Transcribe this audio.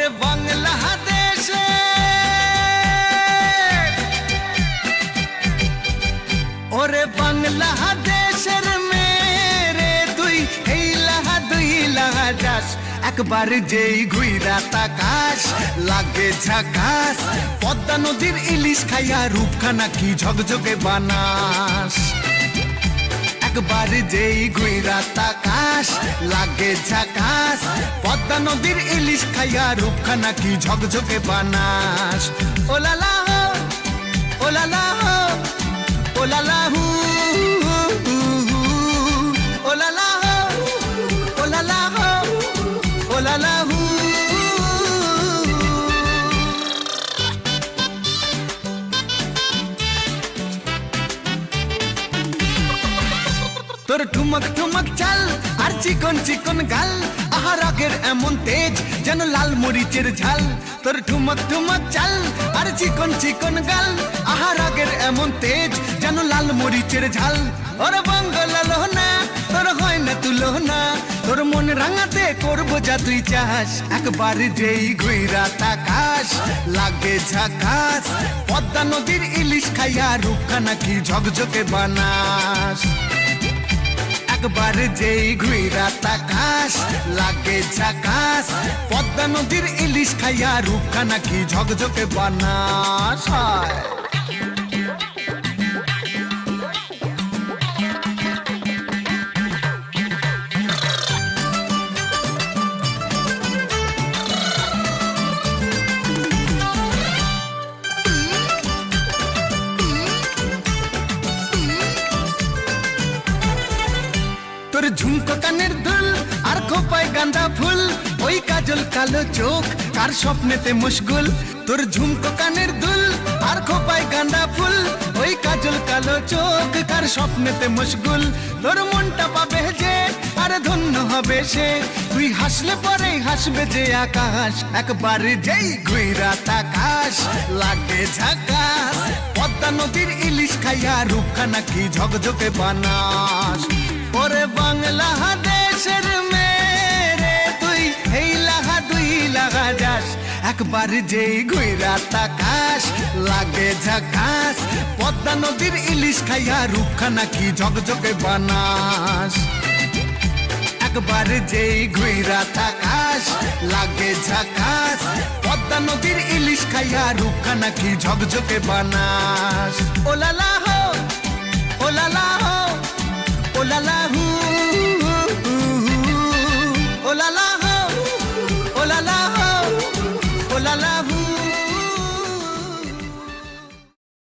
ওরে বাংলাদেশে ওরে বাংলাদেশের মেরে তুই দুই লাহা যাস একবার যেই ঘুইরা তাকাস লাগে ঝাকাস পদ্মা নদীর ইলিশ খাইয়া রূপখানা কি ঝকঝকে বানাস একবার যেই ঘুইরা তাকাস লাগে ঝাকাস পদ্মা নদীর ইলিশ খাইয়া রূপখানা কি ঝকঝকে বানাস ওলালা হো ওলালা হো ওলালা হু ওলালা হো ওলালা হো ওলালা হু তোর ঠুমক ঠুমক চাল আর চিকন চিকন গাল আহার আগের এমন তেজ যেন লাল মরিচের ঝাল তোর ঠুমক ঠুমক চাল আর চিকন চিকন গাল আহার আগের এমন তেজ যেন লাল মরিচের ঝাল ওর বাংলা লোহনা তোর হয় না তুলনা তোর মন রাঙাতে করবো যা তুই চাস একবার যেই ঘুইরা তাকাস লাগে ঝাকাস পদ্মা নদীর ইলিশ খাইয়া রূপখানা কি ঝকঝকে বানাস একবার যেই ঘুইরা তাকাস লাগে ঝাকাস পদ্মা নদীর ইলিশ খাইয়া রূপখানা কি ঝকঝকে বানাস তোর ঝুমকো কানের দুল আর খোপায় গাঁদা ফুল ওই কাজল কালো চোখ কার স্বপ্নেতে মুশগুল তোর ঝুমকো কানের দুল আর খোপায় গাঁদা ফুল ওই কাজল কালো চোখ কার স্বপ্নেতে মুশগুল তোর মনটা পাবে যে আর ধন্য হবে সে তুই হাসলে পরে হাসবে যে আকাশ একবার যেই ঘুইরা তাকাস লাগে ঝাকাস পদ্মা নদীর ইলিশ খাইয়া রূপখানা কি ঝকঝকে বানাস ওরে বাংলাদেশের মেরে তুই দুই লাহা যাস একবার যেই ঘুইরা তাকাস লাগে ঝাকাস পদ্মা নদীর ইলিশ খাইয়া রূপখানা কি ঝকঝকে বানাস একবার যেই ঘুইরা তাকাস লাগে ঝাকাস পদ্মা নদীর ইলিশ খাইয়া রূপখানা কি ঝকঝকে বানাস ওলালা